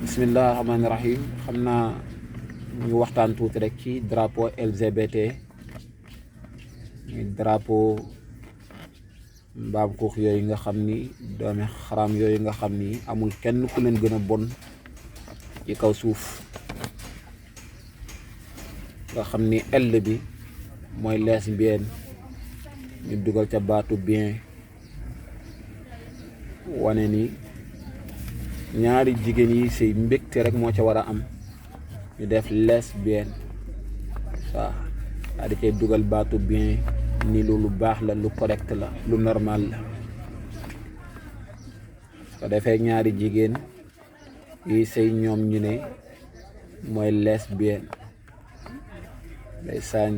bismillah rahmaani rahim. xam naa ñu waxtaan tuuti rek ci drapeau LGBT muy drapeau mbaam xuux yooyu nga xam ni doomi xaram yooyu nga xam ni amul kenn ku leen gën a bon ci kaw suuf nga xam ni L bi mooy lesbienne ñu dugal ca baatu bien wane ni ñaari jigéen yi sëy mbégte rek moo ca war a am ñu def lesbienne waaw daa di cay dugal baatu bien ni lu baax la lu correct la lu normal la su ko defee ñaari jigéen yi sëy ñoom ñu ne mooy lesbienne day saañ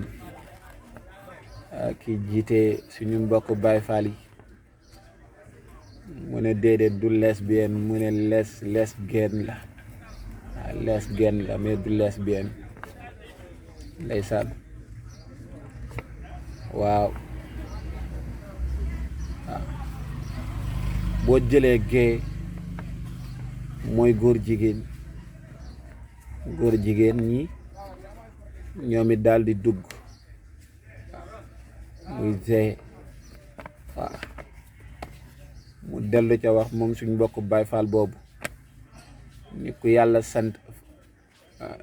ki jiite suñu mbokk Baay Faal yi mu ne déedéet du lesbienne mu ne lesbienne la waaw lesbienne la mais du lesbienne ndeysaan waaw boo jëlee gay mooy góor jigéen ñi ñoom it daal di dugg muy gay waaw mu dellu ca wax moom suñ mbokk Baay Faal boobu ni ku yàlla sant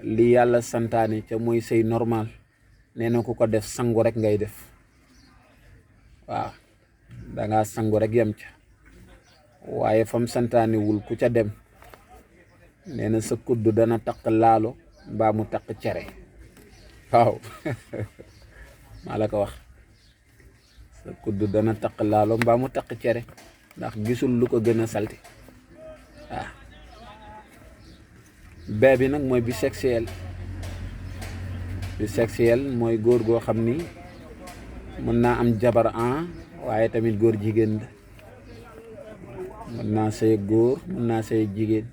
li yàlla santaane ca mooy sëy normal nee na ku ko def sangu rek ngay def waaw danga sangu rek yem ca waaye fam santaane wul ku ca dem nee na sa kudd dana takk laalo mbaa mu takk cere waaw maa la ko wax sa kudd dana takk laalo mbaa mu takk cere ndax gisul lu ko gën a salti waaw bee bi nag mooy bisexuel mooy góor goo xam ni mën naa am jabar waaye tamit góor jigéen la mën naa sëy góor mën naa sëy jigéen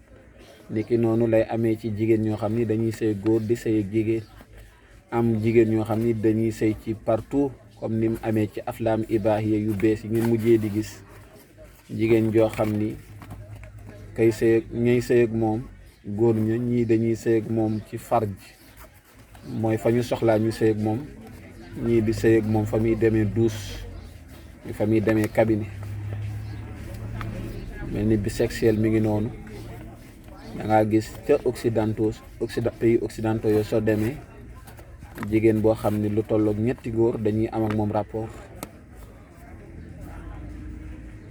niki noonu lay amee ci jigéen ñoo xam ni dañuy sëy góor di sëy jigéen am jigéen ñoo xam ni dañuy sëy ci partout comme ni mu amee ci aflaam ibaahiya yu bees yi ngeen mujjee di gis jigéen joo xam ni kay sëy ñay sëy ak moom góor ña ñii dañuy sëy ak moom ci farj mooy fa ñu soxlaa ñu sëy ak moom ñii di sëy ak moom fa muy demee douche fa muy demee cabinet mel ni bisexuel mi ngi noonu da ngaa gis ca pays occidentaux yoo soo demee jigéen boo xam ni lu tollook ñetti góor dañuy am ak moom rapport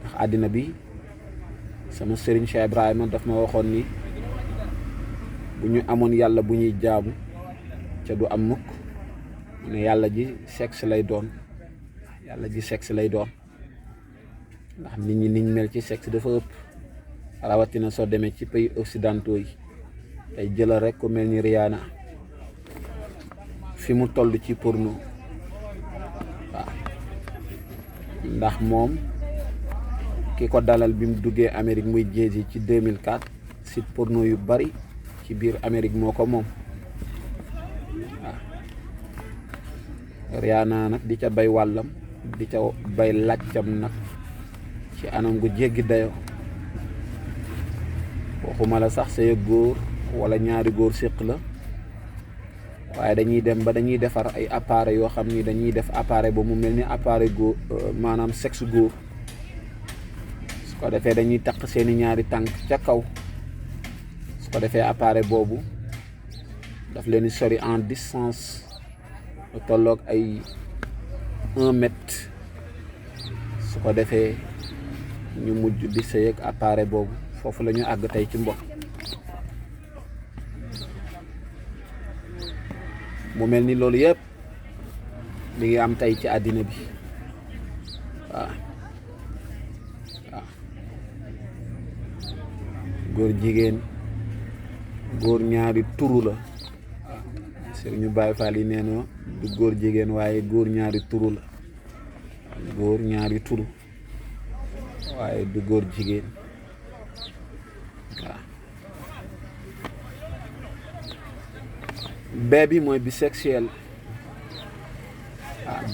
ndax àddina bi sama sëriñ Cheikh Ibrahima daf ma waxoon ni bu ñu amoon yàlla bu ñuy jaamu ca du am mukk mu ne yàlla ji sexe lay doon ndax nit ñi niñ mel ci sexe dafa ëpp rawatina soo demee ci pays occidentaux yi tey jëlal rek ku mel ni Rihanna fi mu toll ci porno waaw ndax moom ki ko dalal bi mu duggee Amérique muy Jay-Z ci 2004 site porno yu bari ci biir Amérique moo ko moom waaw Rihanna nag di ca bay wàllam di ca bay laccam nag ci anam gu jéggi dayo waxuma la sax sëy góor wala ñaari góor séq la waaye dañuy dem ba dañuy defar ay appareil yoo xam ni dañuy def appareil ba mu mel ni appareil góor maanaam sexe góor su ko defee dañuy takk seeni ñaari tànk ca kaw su ko defee appareil boobu daf leen di sori en distance lu tolloog ay 1 mètre su ko defee ñu mujj di sëy ak appareil boobu foofu la ñu àgg tey ci mbokk mu mel ni loolu yëpp mi ngi am tey ci àddina bi waaw góor jigéen góor ñaari turu la waaw Sëriñu Baay Faal yi nee na du góor jigéen waaye góor ñaari turu la góor ñaari turu waaye du góor jigéen waaw bee bi mooy bisexuel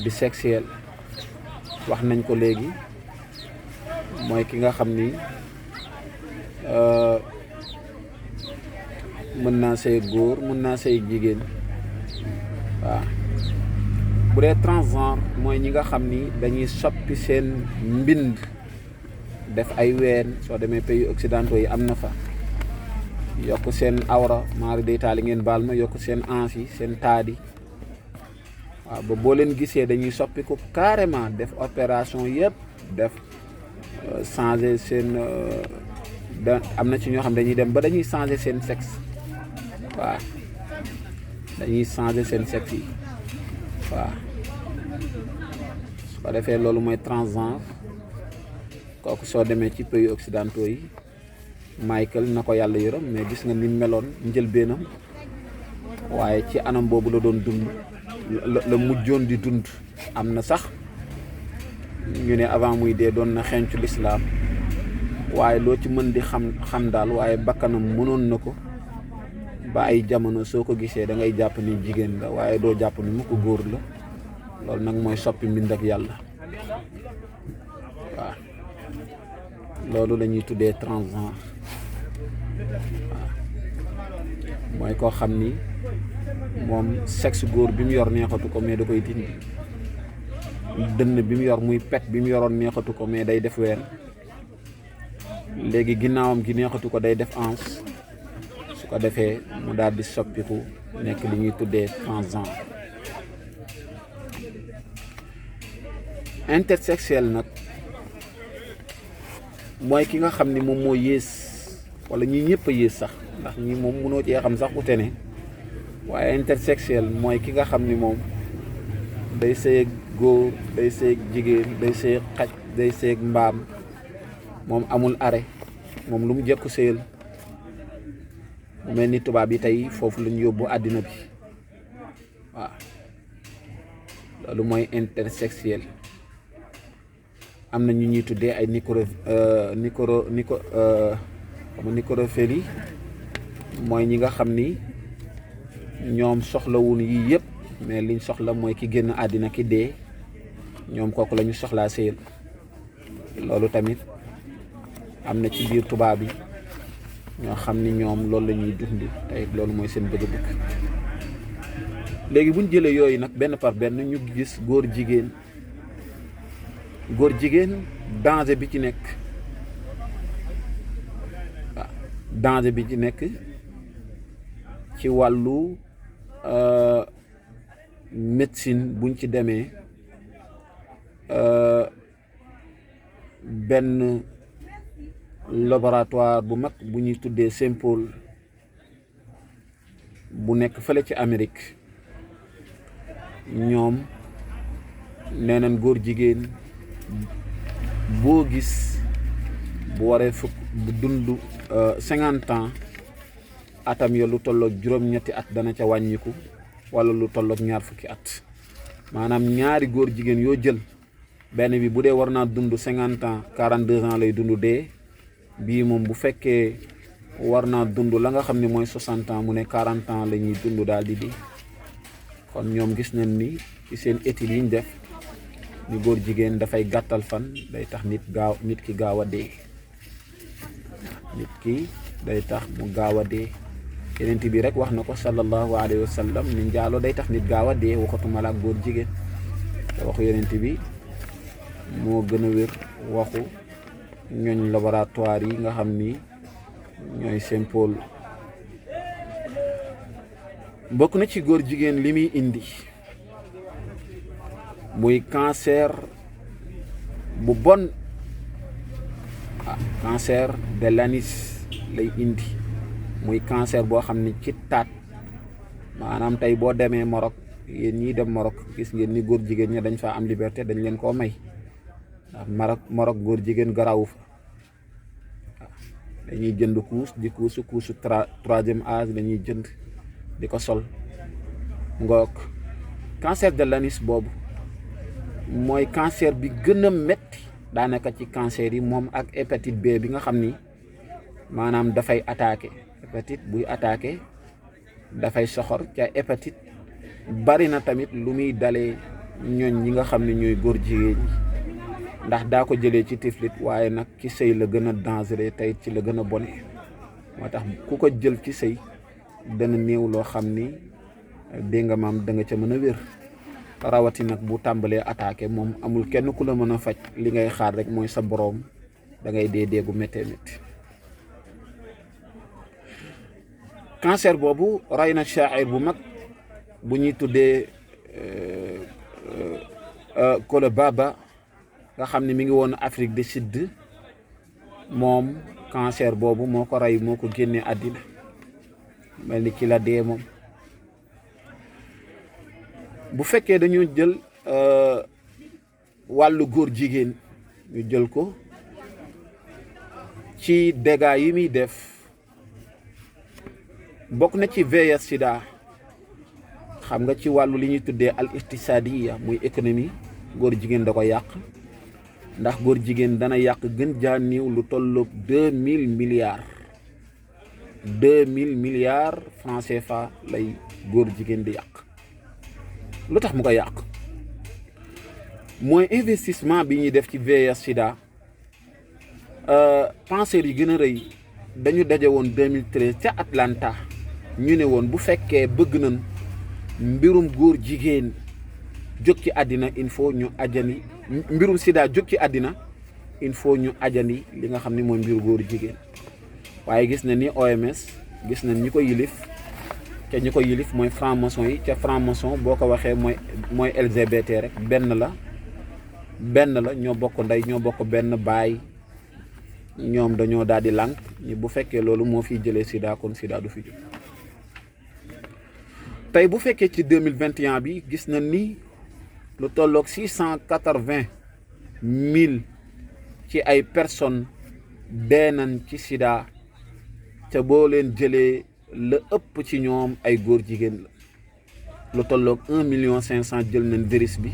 bisexuel wax nañ ko léegi mooy ki nga xam ni mën naa sëy góor mën naa sëy jigéen waaw. bu dee transgenre mooy ñi nga xam ni dañuy soppi seen mbind def ay ween, soo demee pays occidentaux yi am na fa, yokk seen awra maari day taali ngeen baal ma, yokk seen anse yi seen taadi waaw, ba boo leen gisee dañuy soppiku carrément, def opération yëpp, def changer seen am na ci ñoo xam dañuy dem ba dañuy changer seen sexe waaw, dañuy changer seen sexe yi waaw. su ko defee loolu mooy transgenre. kooku soo demee ci pays occidentaux yi Michael na ko yàlla yërëm, mais gis nga ni meloon njëlbeenam, waaye ci anam boobu la doon dund, la mujjoon di dund. am na sax ñu ne avant muy dee doon na xencu lislaam, waaye loo ci mën di xam daal, waaye bakkanam mënoon na ko ba ay jamono soo ko gisee da ngay jàpp ni jigéen la, waaye doo jàpp ni mu ko góor la. loolu nag mooy soppi mbind ak yàlla waaw. loolu la ñuy tuddee transgenre waaw. mooy koo xam ni moom sexe góor bi mu yor neexatu ko, mais da koy dindi. dënn bi mu yor muy pet bi mu yoroon neexatu ko, mais day def ween. léegi ginnaawam gi neexatu ko, day def anse. su ko defee mu daal di soppiku nekk li ñuy tuddee transgenre. intersexuel nag mooy ki nga xam ni moom moo yées, wala ñi ñëpp a yées sax, ndax ñi moom mënoo cee xam sax ute ne, waaye intersexuel mooy ki nga xam ni moom day sëy ak góor, day sëy ak jigéen, day sëy ak xaj, day sëy ak mbaam, moom amul arrêt, moom lu mu jekku sëyal. mu mel ni tubaab yi tey foofu lañu yóbbu àddina bi waaw. loolu mooy intersexuel. am na ñu ñuy tuddee ay nécrophilie, mooy ñi nga xam ni ñoom soxlawuñ yii yëpp, mais liñ soxla mooy ki génn àddina, ki dee, ñoom kooku la ñu soxlaa sëyal. loolu tamit am na ci biir tubaab yi ñoo xam ni ñoom loolu la ñuy dund tey, loolu mooy seen bëgg-bëgg. léegi buñ jëlee yooyu nag benn par benn ñu gis góor jigéen. danger bi ci nekk waaw, danger bi ci nekk ci wàllu médecine. buñ ci demee benn laboratoire bu mag bu ñuy tuddee Saint-Paul bu nekk fële ci Amérique, ñoom nee nañ góor jigéen boo gis bu waree bu dund 50 ans, atam ya lu tolloog juróom-ñetti at dana ca wàññiku, wala lu tolloog 20 at. maanaam ñaari góor jigéen yoo jël, benn bi bu dee war naa dund 50 ans 42 ans lay dund dee. bii moom bu fekkee war naa dund la nga xam ne mooy 60 ans mu ne 40 ans la ñuy dund daal di di. kon ñoom gis nañ ni ci seen études yi ñu def ni góor jigéen dafay gàttal fan, day tax nit ki gaaw a dee. nit ki day tax mu gaaw a dee. yeneen bi rek wax na ko sallallahu alayhi wa sallam ni njaalo day tax nit gaaw a dee, waxatuma la ak góor jigéen. te waxu yeneen bi moo gën a wér waxu ñooñ laboratoire yi nga xam ni ñooy Saint-Paul. bokk na ci góor jigéen li muy indi muy cancer bu bon. cancer de l'anis lay indi, muy cancer boo xam ni ci taat. maanaam tey boo demee Maroc, yéen ñii dem Maroc gis ngeen ni góor jigéen ña dañ fa am liberté, dañ leen koo may. ndax Maroc góor jigéen garawu fa. dañuy jënd kuusu troisième âge dañuy jënd di ko sol. ngoog cancer de l'anis boobu mooy cancer bi gën a metti daanaka ci cancer yi, moom ak hépatite B bi nga xam ni maanaam dafay attaqué. hépatite buy attaqué dafay soxor. ca hépatite bari na tamit lu muy dalee ñooñ ñi nga xam ne ñooy góor jigéen ñi, ndax daa ko jëlee ci tiflit, waaye nag ci sëy la gën a dangereux, tey ci la gën a bone. moo tax ku ko jël ci sëy dana néew loo xam ni dégg nga maam da nga ca mën a wér. rawati nag bu tàmbalee attaqué moom amul kenn ku la mën a faj, li ngay xaar rek mooy sa boroom, da ngay dee déegu méttee métti. cancer boobu rey na shaa'ir bu mag bu ñuy tuddee Kole Baba nga xam ne mi ngi woon Afrique du Sud. moom cancer boobu moo ko rey, moo ko génnee àddina, mel ni ki la dee moom. bu fekkee dañoo jël wàllu góor jigéen ñu jël ko ci dégâts yi muy def, bokk na ci VIH sida. xam nga ci wàllu li ñuy tuddee al iqtisaadiya muy économie, góor jigéen da ko yàq, ndax góor jigéen dana yàq gën jaa néew lu tolloog 2000 milliards 2000 milliards francs CFA lay góor jigéen di yàq. lu tax mu ko yàq mooy investissement bi ñuy def ci VIH sida. penseurs yi gën a rëy dañu daje woon 2013 ca Atlanta, ñu ne woon bu fekkee bëgg nañ mbirum góor jigéen jóg ci àddina, il faut ñu ajani mbirum sida jóg ci àddina, il faut ñu ajani li nga xam ne mooy mbiru góor jigéen. waaye gis na ni OMS gis nañ ñi ko yilif, te ñi ko yilif mooy franc-maçon yi, ca franc-maçon boo ko waxee mooy LGBT rek, benn la ñoo bokk ndey ñoo bokk benn baay. ñoom dañoo daal di lànk ñi bu fekkee loolu moo fiy jëlee sida, kon sida du fi jóg. tey bu fekkee ci 2021 bi gis na ni lu tolloog 680 000 ci ay personnes dee nañ ci sida, ca boo leen jëlee la ëpp ci ñoom ay góor jigéen la. lu tolloog 1,5 million jël nañ virus bi,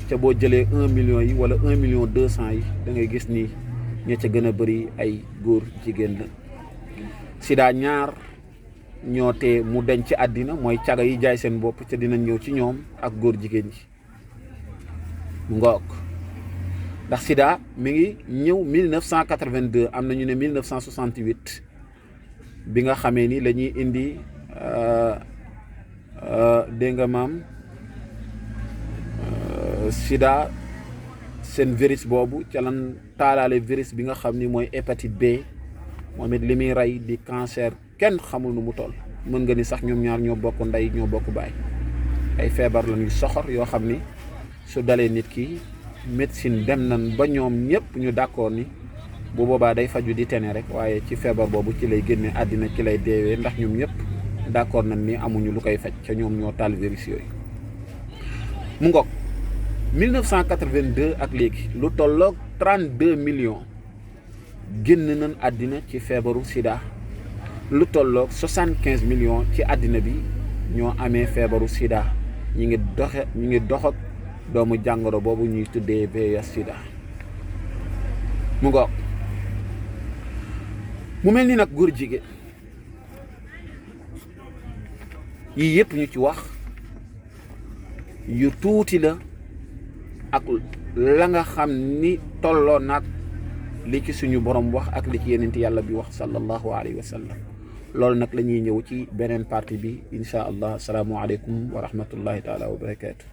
ca boo jëlee 1 million yi wala 1,2 million yi da ngay gis ni ña ca gën a bëri ay góor jigéen la. sida ñaar ñoo tee mu deñ ci àddina, mooy caga yi jaay seen bopp, ca dinañ ñëw ci ñoom, ak góor jigéen ji mu ngoog. ndax sida mi ngi ñëw 1982, am na ñu ne 1968 bi nga xamee ni la ñuy indi dégg nga maam sida seen virus boobu, ca lan taalaale virus bi nga xam ni mooy hépatite B, moom it li muy rey di cancer kenn xamul nu mu toll. mën nga ni sax ñoom ñaar ñoo bokk ndey ñoo bokk baay. ay feebar la ñuy soxor yoo xam ni su dalee nit ki, médecine dem nañ ba ñoom ñëpp ñu d'accord ni bu boobaa day faju di tene rek, waaye ci feebar boobu ci lay génne àddina, ci lay deewee, ndax ñoom ñëpp d'accord nañ ni amuñu lu koy faj, ca ñoom ñoo taal virus yooyu. mu ngoog 1982 ak léegi lu tolloog 32 millions génn nañ àddina ci feebaru sida. lu tolloog 75 millions ci àddina bi ñoo amee feebaru sida, ñi ngi dox ak doomu jàngoro boobu ñuy tuddee VIH sida. mu ngoog mu mel ni nag góor jigéen yii yëpp ñu ci wax yu tuuti la ak la nga xam ni tolloo nag li ci suñu borom wax ak li ci yenent yàlla bi wax sallallahu alayhi wa sallam. loolu nag la ñuy ñëw ci beneen partie bi incha allah. asalaamualeykum wa rahmatullahi taala wa barakaatu.